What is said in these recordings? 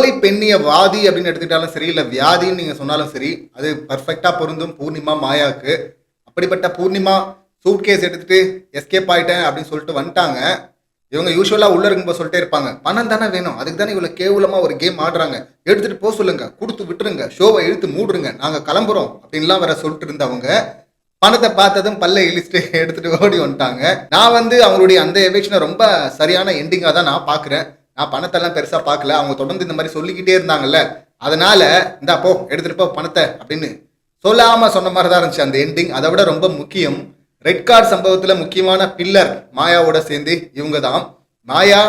போலி பெண்ணிய வாதி அப்படின்னு எடுத்துக்கிட்டாலும் சரி, இல்லை வியாதின்னு நீங்கள் சொன்னாலும் சரி, அது பர்ஃபெக்டாக பொருந்தும் பூர்ணிமா மாயாவுக்கு. அப்படிப்பட்ட பூர்ணிமா சூட்கேஸ் எடுத்துட்டு எஸ்கேப் ஆயிட்டேன் அப்படின்னு சொல்லிட்டு வந்துட்டாங்க. இவங்க யூஸ்வலாக உள்ள இருக்கும்போது சொல்லிட்டே இருப்பாங்க, பணம் தானே வேணும், அதுக்கு தானே இவ்வளோ கேவலமாக ஒரு கேம் ஆடுறாங்க, எடுத்துட்டு போக சொல்லுங்க, கொடுத்து விட்டுருங்க, ஷோவை இழுத்து மூடுருங்க, நாங்கள் கிளம்புறோம் அப்படின்லாம் வேற சொல்லிட்டு இருந்தவங்க பணத்தை பார்த்ததும் பல்ல இழிச்சிட்டு எடுத்துட்டு ஓடி வந்துட்டாங்க. நான் வந்து அவங்களுடைய அந்த எவிக்ஷனை ரொம்ப சரியான எண்டிங்காக தான் நான் பார்க்குறேன். நான் பணத்தெல்லாம் பெருசாக பார்க்கல. அவங்க தொடர்ந்து இந்த மாதிரி சொல்லிக்கிட்டே இருந்தாங்கல்ல, அதனால இந்தா போ எடுத்துட்டு போ பணத்தை அப்படின்னு சொல்லாம சொன்ன மாதிரி தான் இருந்துச்சு அந்த எண்டிங். அதை விட ரொம்ப முக்கியம், ரெட் கார்டு சம்பவத்தில் முக்கியமான பில்லர் மாயாவோட சேர்ந்து இவங்க தான். மாயா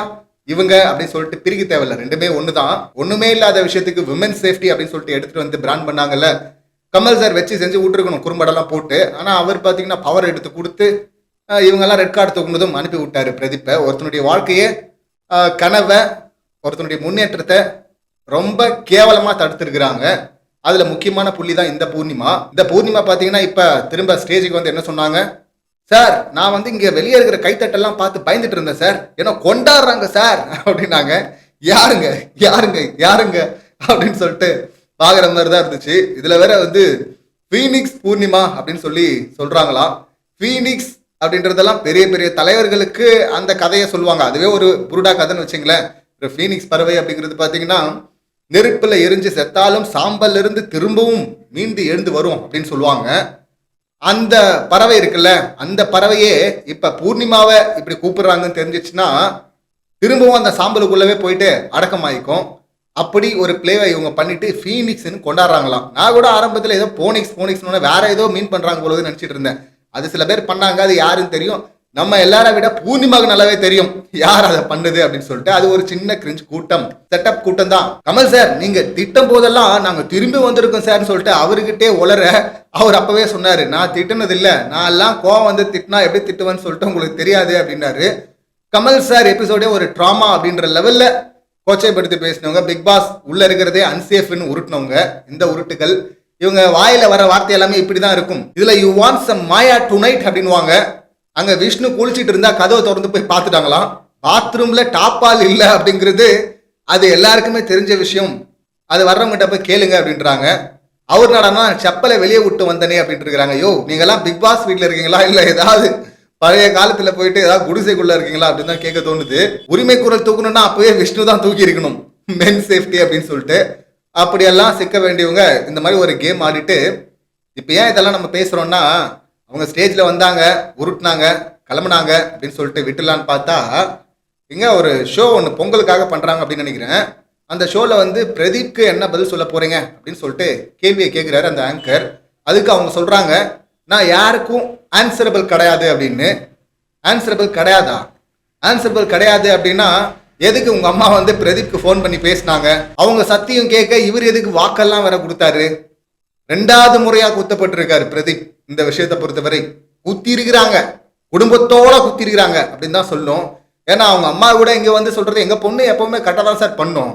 இவங்க அப்படின்னு சொல்லிட்டு பிரிக்க தேவையில்ல, ரெண்டுமே ஒன்று தான். ஒன்றுமே இல்லாத விஷயத்துக்கு விமன் சேஃப்டி அப்படின்னு சொல்லிட்டு எடுத்துட்டு வந்து பிராண்ட் பண்ணாங்கல்ல. கமல் சார் வச்சு செஞ்சு விட்டுருக்கணும் குறும்படெல்லாம் போட்டு. ஆனால் அவர் பார்த்தீங்கன்னா பவர் எடுத்து கொடுத்து இவங்கெல்லாம் ரெட் கார்டு தூக்குனதும் அனுப்பி விட்டாரு பிரதீப்பை. ஒருத்தனுடைய வாழ்க்கையை, கனவை, ஒருத்தனுடைய முன்னேற்றத்தை ரொம்ப கேவலமாக தடுத்துருக்குறாங்க. அதில் முக்கியமான புள்ளி தான் இந்த பூர்ணிமா. இந்த பூர்ணிமா பார்த்தீங்கன்னா இப்போ திரும்ப ஸ்டேஜுக்கு வந்து என்ன சொன்னாங்க, சார் நான் வந்து இங்கே வெளியே இருக்கிற கைத்தட்டெல்லாம் பார்த்து பயந்துட்டு இருந்தேன் சார், ஏன்னா கொண்டாடுறாங்க சார் அப்படின்னாங்க. யாருங்க யாருங்க யாருங்க அப்படின்னு சொல்லிட்டு பாக்குற மாதிரி தான் இருந்துச்சு. இதுல வேற வந்து ஃபீனிக்ஸ் பூர்ணிமா அப்படின்னு சொல்லி சொல்றாங்களாம். ஃபீனிக்ஸ் அப்படின்றதெல்லாம் பெரிய பெரிய தலைவர்களுக்கு அந்த கதையை சொல்லுவாங்க. அதுவே ஒரு புருடா கதைன்னு வச்சுங்களேன். ஃபீனிக்ஸ் பறவை அப்படிங்கிறது பாத்தீங்கன்னா நெருப்புல எரிஞ்சு செத்தாலும் சாம்பல்ல இருந்து திரும்பவும் மீண்டு எழுந்து வரும் அப்படின்னு சொல்லுவாங்க. அந்த பறவை இருக்குல்ல, அந்த பறவையே இப்ப பூர்ணிமாவை இப்படி கூப்பிடுறாங்கன்னு தெரிஞ்சிச்சுன்னா திரும்பவும் அந்த சாம்பலுக்குள்ளவே போயிட்டு அடக்கமாயிக்கும். அப்படி ஒரு பிளேவை இவங்க பண்ணிட்டு ஃபீனிக்ஸ்னு கொண்டாடுறாங்களாம். நான் கூட ஆரம்பத்தில் ஏதோ போனிக்ஸ் வேற ஏதோ மீன் பண்றாங்க போலன்னு நினைச்சிட்டு இருந்தேன். அது சில பேர் பண்ணாங்க, அது யாருன்னு தெரியும். நம்ம எல்லாரை விட பூர்ணிமாவுக்கு நல்லாவே தெரியும் யார் அதை பண்ணுது அப்படின்னு சொல்லிட்டு. அது ஒரு சின்ன கிரிஞ்ச் கூட்டம், செட்டப் கூட்டம் தான். கமல் சார் நீங்க திட்டம் போதெல்லாம் நாங்க திரும்பி வந்திருக்கோம் சார்னு சொல்லிட்டு அவர்கிட்டே உளர அவர் அப்பவே சொன்னாரு, நான் திட்டுனது இல்லை, நான் எல்லாம் கோவம் வந்து திட்டினா எப்படி திட்டுவேன்னு சொல்லிட்டு உங்களுக்கு தெரியாது அப்படின்னாரு. கமல் சார் எபிசோடே ஒரு ட்ராமா அப்படின்ற லெவல்ல கோச்சைப்படுத்தி பேசினவங்க, பிக் பாஸ் உள்ள இருக்கிறதே அன்சேஃப்னு உருட்டினவங்க. இந்த உருட்டுகள் இவங்க வாயில வர வார்த்தை எல்லாமே இப்படிதான் இருக்கும். இதுல you want some Maya tonight அப்படின்வாங்க. அங்க விஷ்ணு குளிச்சிட்டு இருந்தா கதவை திறந்து போய் பார்த்துட்டாங்களாம். பாத்ரூம்ல டாப்பால் இல்லை அப்படிங்கிறது அது எல்லாருக்குமே தெரிஞ்ச விஷயம். அது வர்றவங்கிட்ட போய் கேளுங்க அப்படின்றாங்க. அவர் நடனா செப்பலை வெளியே விட்டு வந்தனே அப்படின்ட்டு இருக்காங்க. யோ நீங்க எல்லாம் பிக் பாஸ் வீட்டுல இருக்கீங்களா, இல்ல ஏதாவது பழைய காலத்துல போயிட்டு ஏதாவது குடிசைக்குள்ள இருக்கீங்களா அப்படின்னு தான் கேட்க தோணுது. உரிமை குரல் தூக்கணும்னா அப்பவே விஷ்ணு தான் தூக்கி இருக்கணும், மென் சேஃப்டி அப்படின்னு சொல்லிட்டு. அப்படியெல்லாம் சிக்க வேண்டியவங்க இந்த மாதிரி ஒரு கேம் ஆடிட்டு இப்ப ஏன் இதெல்லாம் நம்ம பேசுறோம்னா, அவங்க ஸ்டேஜ்ல வந்தாங்க, உருட்டினாங்க, கிளம்புனாங்க அப்படின்னு சொல்லிட்டு விட்டுலான்னு பார்த்தா இங்க ஒரு ஷோ ஒன்று பொங்கலுக்காக பண்றாங்க அப்படின்னு நினைக்கிறேன். அந்த ஷோல வந்து பிரதீப்க்கு என்ன பதில் சொல்ல போறீங்க அப்படின்னு சொல்லிட்டு கேள்வியை கேட்கிறாரு அந்த ஆங்கர். அதுக்கு அவங்க சொல்றாங்க, நான் யாருக்கும் ஆன்சரபிள் கிடையாது அப்படின்னு. ஆன்சரபிள் கிடையாதா? ஆன்சரபிள் கிடையாது அப்படின்னா எதுக்கு உங்க அம்மா வந்து பிரதீப்க்கு ஃபோன் பண்ணி பேசினாங்க? அவங்க சத்தியம் கேட்க இவர் எதுக்கு வாக்கெல்லாம் வேற கொடுத்தாரு? 2வது முறையா குத்தப்பட்டிருக்காரு பிரதீப். இந்த விஷயத்தை பொறுத்தவரை குத்தி இருக்கிறாங்க, குடும்பத்தோட குத்தி இருக்கிறாங்க அப்படின்னு தான் சொல்லும். ஏன்னா அவங்க அம்மா கூட இங்க வந்து சொல்றது, எங்க பொண்ணு எப்பவுமே கரெக்டாக தான் சார் பண்ணும்,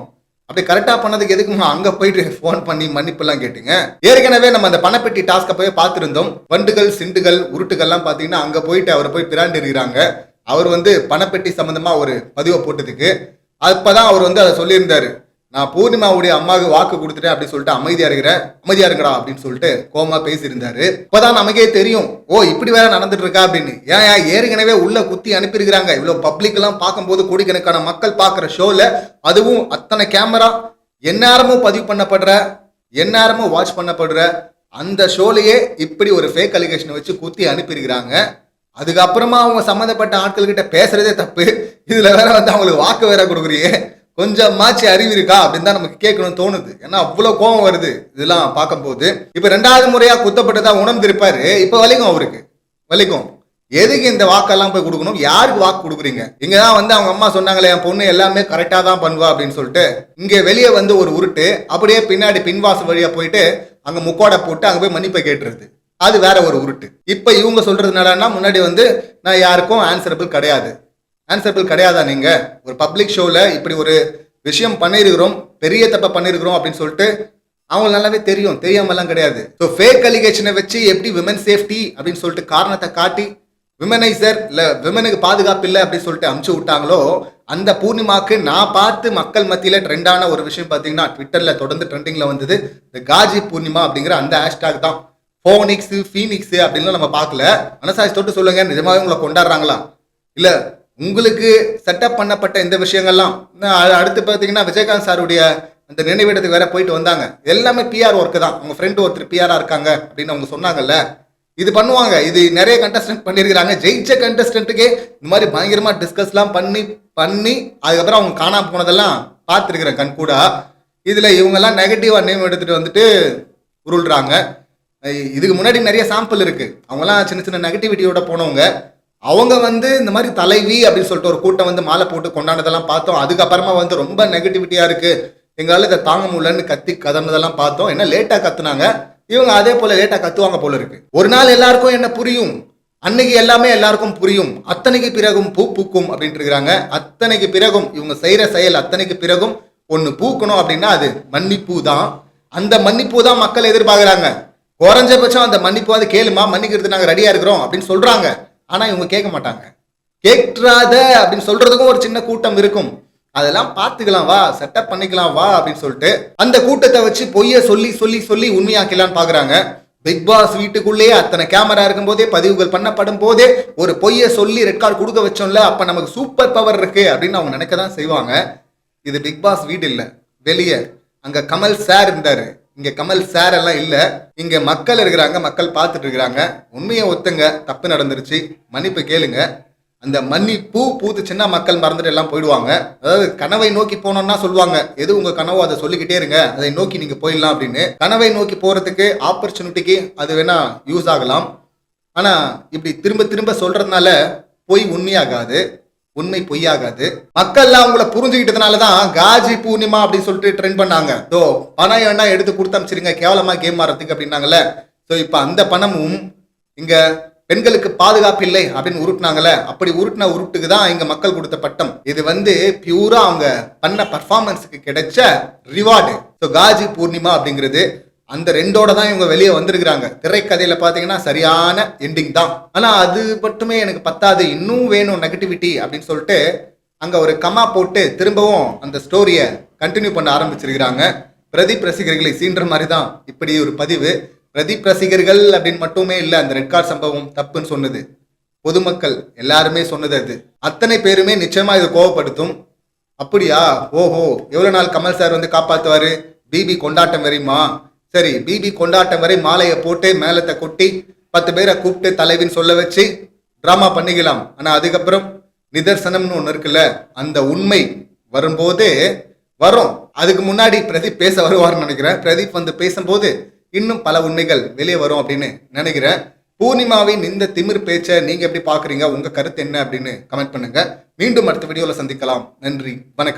அப்படி கரெக்டா பண்ணதுக்கு எதுக்குமா அங்க போயிட்டு போன் பண்ணி மன்னிப்பு எல்லாம் கேட்டீங்க? ஏற்கனவே நம்ம அந்த பணப்பெட்டி டாஸ்க போய் பார்த்திருந்தோம். வண்டுகள் சிண்டுகள் உருட்டுகள்லாம் பாத்தீங்கன்னா அங்க போயிட்டு அவர் போய் பிராண்டி இருக்கிறாங்க. அவர் வந்து பணப்பெட்டி சம்பந்தமா ஒரு பதிவை போட்டதுக்கு அப்பதான் அவர் வந்து அதை சொல்லியிருந்தாரு, நான் பூர்ணிமாவுடைய அம்மாவுக்கு வாக்கு கொடுத்துட்டேன் அப்படின்னு சொல்லிட்டு அமைதியா இருக்கிறா அப்படின்னு சொல்லிட்டு கோமா பேசியிருந்தாரு. இப்பதான் நமக்கே தெரியும், ஓ இப்படி வேற நடந்துட்டு இருக்கா அப்படின்னு. ஏன் ஏற்கனவே உள்ள குத்தி அனுப்பியிருக்கிறாங்க. இவ்வளவு பப்ளிக் எல்லாம் பார்க்கும்போது கோடிக்கணக்கான மக்கள் பார்க்குற ஷோல, அதுவும் அத்தனை கேமரா எந்நேரமும் பதிவு பண்ணப்படுற, எந்நேரமும் வாட்ச் பண்ணப்படுற அந்த ஷோலையே இப்படி ஒரு ஃபேக் அலிகேஷன் வச்சு குத்தி அனுப்பியிருக்கிறாங்க. அதுக்கப்புறமா அவங்க சம்மந்தப்பட்ட ஆட்கள் கிட்ட பேசுறதே தப்பு, இதுல வேற வந்து அவங்களுக்கு வாக்கு வேற கொடுக்குறியே, கொஞ்சமாச்சு அறிவு இருக்கா அப்படின்னு தான் நமக்கு கேட்கணும்னு தோணுது. ஏன்னா அவ்வளவு கோபம் வருது இதெல்லாம் பார்க்கும்போது. இப்ப 2வது முறையா குத்தப்பட்டதா உணர்ந்திருப்பாரு. இப்ப வலிக்கும், அவருக்கு வலிக்கும். எதுக்கு இந்த வாக்கெல்லாம் போய் கொடுக்கணும்? யாருக்கு வாக்கு கொடுக்குறீங்க? இங்கதான் வந்து அவங்க அம்மா சொன்னாங்களே என் பொண்ணு எல்லாமே கரெக்டா தான் பண்ணுவா அப்படின்னு சொல்லிட்டு இங்க வெளியே வந்து ஒரு உருட்டு, அப்படியே பின்னாடி பின்வாசல் வழியா போயிட்டு அங்க முக்கோடை போட்டு அங்க போய் மன்னிப்பை கேட்டுருது. அது வேற ஒரு உருட்டு. இப்ப இவங்க சொல்றதுனாலன்னா முன்னாடி வந்து நான் யாருக்கும் ஆன்சரபிள் கிடையாது. ஆன்சரபிள் கிடையாதா? நீங்க ஒரு பப்ளிக் ஷோல இப்படி ஒரு விஷயம் பண்ணிருக்கிறோம், பெரிய தப்ப பண்ணிருக்கிறோம் அப்படின்னு சொல்லிட்டு அவங்களுக்கு நல்லாவே தெரியும், தெரியாமலாம் கிடையாது. ஸோ ஃபேக் அலிகேஷனை வச்சு எப்படி விமன் சேஃப்டி அப்படின்னு சொல்லிட்டு காரணத்தை காட்டி விமனைசர் இல்ல விமனுக்கு பாதுகாப்பு இல்லை அப்படின்னு சொல்லிட்டு அமுச்சு விட்டாங்களோ, அந்த பூர்ணிமாக்கு நான் பார்த்து மக்கள் மத்தியில ட்ரெண்டான ஒரு விஷயம் பார்த்தீங்கன்னா ட்விட்டர்ல தொடர்ந்து ட்ரெண்டிங்ல வந்தது இந்த காஜி பூர்ணிமா அப்படிங்கிற அந்த ஹேஷ்டாக் தான். போனிக்ஸ் ஃபீனிக்ஸ் அப்படின்லாம் நம்ம பார்க்கல. மனசாட்சி தொட்டு சொல்லுங்க, நிஜமாவே உங்களை கொண்டாடுறாங்களா இல்ல உங்களுக்கு செட்டப் பண்ணப்பட்ட இந்த விஷயங்கள்லாம். அடுத்து பார்த்தீங்கன்னா விஜயகாந்த் சாருடைய அந்த நினைவிடத்துக்கு வேற போயிட்டு வந்தாங்க. எல்லாமே பிஆர் ஒர்க்கு தான். உங்க ஃப்ரெண்டு ஒருத்தர் பிஆரா இருக்காங்க அப்படின்னு அவங்க சொன்னாங்கல்ல. இது பண்ணுவாங்க. இது நிறைய கண்டஸ்டன்ட் பண்ணியிருக்கிறாங்க. ஜெயிச்ச கண்டஸ்டன்ட்டுக்கே இந்த மாதிரி பயங்கரமா டிஸ்கஸ்லாம் பண்ணி பண்ணி அதுக்கப்புறம் அவங்க காணாம போனதெல்லாம் பார்த்துருக்கிறேன் கண் கூட. இதுல இவங்கெல்லாம் நெகட்டிவா நேம் எடுத்துட்டு வந்துட்டு உருள்றாங்க. இதுக்கு முன்னாடி நிறைய சாம்பிள் இருக்கு. அவங்கலாம் சின்ன சின்ன நெகட்டிவிட்டியோட போனவங்க. அவங்க வந்து இந்த மாதிரி தலைவி அப்படின்னு சொல்லிட்டு ஒரு கூட்டம் வந்து மாலை போட்டு கொண்டாடுறதெல்லாம் பார்த்தோம். அதுக்கப்புறமா வந்து ரொம்ப நெகட்டிவிட்டியா இருக்கு, எங்களால் இதை தாங்க முடியலன்னு கத்தி கதறதெல்லாம் பார்த்தோம். என்ன லேட்டா கத்துனாங்க இவங்க, அதே போல லேட்டா கத்துவாங்க போல இருக்கு. ஒரு நாள் எல்லாருக்கும் என்ன புரியும், அன்னைக்கு எல்லாமே எல்லாருக்கும் புரியும், அத்தனைக்கு பிறகும் பூ பூக்கும் அப்படின்ட்டு இருக்கிறாங்க. அத்தனைக்கு பிறகும் இவங்க செய்யற செயல் அத்தனைக்கு பிறகும் ஒண்ணு பூக்கணும் அப்படின்னா அது மன்னிப்பு தான். அந்த மன்னிப்பு தான் மக்கள் எதிர்பார்க்கிறாங்க. குறைஞ்சபட்சம் அந்த மன்னிப்பு கேளுமா, மன்னிக்கிறது நாங்க ரெடியா இருக்கிறோம் அப்படின்னு சொல்றாங்க. ஆனா இவங்க கேட்க மாட்டாங்க. கேட்காத அப்படின்னு சொல்றதுக்கும் ஒரு சின்ன கூட்டம் இருக்கும். அதெல்லாம் பார்த்துக்கலாம் வா, செட்டப் பண்ணிக்கலாம் வா அப்படின்னு சொல்லிட்டு அந்த கூட்டத்தை வச்சு பொய்ய சொல்லி சொல்லி சொல்லி உண்மையாக்கலான்னு பாக்குறாங்க. பிக் பாஸ் வீட்டுக்குள்ளேயே அத்தனை கேமரா இருக்கும் போதே, பதிவுகள் பண்ணப்படும் போதே ஒரு பொய்ய சொல்லி ரெட் கார்டு கொடுக்க வச்சோம்ல, அப்ப நமக்கு சூப்பர் பவர் இருக்கு அப்படின்னு அவங்க நினைக்க தான் செய்வாங்க. இது பிக் பாஸ் வீடு இல்ல, வெளியே. அங்க கமல் சார் இருந்தாரு, இங்க கமல் சார் எல்லாம் இல்ல. இங்க மக்கள் இருக்கிறாங்க, மக்கள் பார்த்துட்டு இருக்கிறாங்க. உண்மையை ஒத்துங்க, தப்பு நடந்துருச்சு, மன்னிப்பு கேளுங்க. அந்த மன்னிப்பு பூத்துச்சுன்னா மக்கள் மறந்துட்டு எல்லாம் போயிடுவாங்க. அதாவது கனவை நோக்கி போனோம்னா சொல்லுவாங்க, எது உங்க கனவோ அதை சொல்லிக்கிட்டே இருங்க, அதை நோக்கி நீங்க போயிடலாம் அப்படின்னு. கனவை நோக்கி போறதுக்கு ஆப்பர்ச்சுனிட்டிக்கு அது வேணா யூஸ் ஆகலாம். ஆனா இப்படி திரும்ப திரும்ப சொல்றதுனால பொய் உண்மையாகாது, உண்மை பொய்யாகாது. மக்கள்லாம் அவங்கள புரிஞ்சுக்கிட்டதுனாலதான் காஜி பூர்ணிமா அப்படின்னு சொல்லிட்டு ட்ரெண்ட் பண்ணாங்க. ஸோ பணம் வேணா எடுத்து கொடுத்து அமைச்சிருங்க கேவலமா கேம் ஆடுறதுக்கு அப்படின்னாங்கல்ல. ஸோ இப்ப அந்த பணமும் இங்க பெண்களுக்கு பாதுகாப்பு இல்லை அப்படின்னு உருட்டுனாங்கல்ல, அப்படி உருட்டுன உருட்டுக்கு தான் இங்க மக்கள் கொடுத்த பட்டம். இது வந்து பியூரா அவங்க பண்ண பர்ஃபார்மன்ஸுக்கு கிடைச்ச ரிவார்டு. ஸோ காஜி பூர்ணிமா அப்படிங்கிறது அந்த ரெண்டோட தான் இவங்க வெளியே வந்திருக்கிறாங்க. திரைக்கதையில பாத்தீங்கன்னா சரியான எண்டிங் தான். ஆனா அது மட்டுமே எனக்கு பத்தாது, இன்னும் வேணும் நெகட்டிவிட்டி அப்படின்னு சொல்லிட்டு அங்க ஒரு கமா போட்டு திரும்பவும் அந்த ஸ்டோரிய கண்டினியூ பண்ண ஆரம்பிச்சிருக்கிறாங்க. பிரதீப் ரசிகர்களை சீன்ற மாதிரி தான் இப்படி ஒரு பதிவு. பிரதீப் ரசிகர்கள் அப்படின்னு மட்டுமே இல்ல அந்த ரெட் கார்டு சம்பவம் தப்புன்னு சொன்னது, பொதுமக்கள் எல்லாருமே சொன்னது. அது அத்தனை பேருமே நிச்சயமா இது கோவப்படுத்தும். அப்படியா, ஓஹோ, எவ்வளவு நாள் கமல் சார் வந்து காப்பாத்துவாரு, பிபி கொண்டாட்டம் வரையுமா? சரி, பிபி கொண்டாட்டம் வரை மாலையை போட்டு மேலத்தை கொட்டி 10 பேரை கூப்பிட்டு தலைவின்னு சொல்ல வச்சு டிராமா பண்ணிக்கலாம். ஆனா அதுக்கப்புறம் நிதர்சனம்னு ஒண்ணு இருக்குல்ல, அந்த உண்மை வரும்போது வரும். அதுக்கு முன்னாடி பிரதீப் பேச வருவார்னு நினைக்கிறேன். பிரதீப் வந்து பேசும்போது இன்னும் பல உண்மைகள் வெளியே வரும் அப்படின்னு நினைக்கிறேன். பூர்ணிமாவின் இந்த திமிர் பேச்சை நீங்க எப்படி பாக்குறீங்க, உங்க கருத்து என்ன அப்படின்னு கமெண்ட் பண்ணுங்க. மீண்டும் அடுத்த வீடியோல சந்திக்கலாம். நன்றி, வணக்கம்.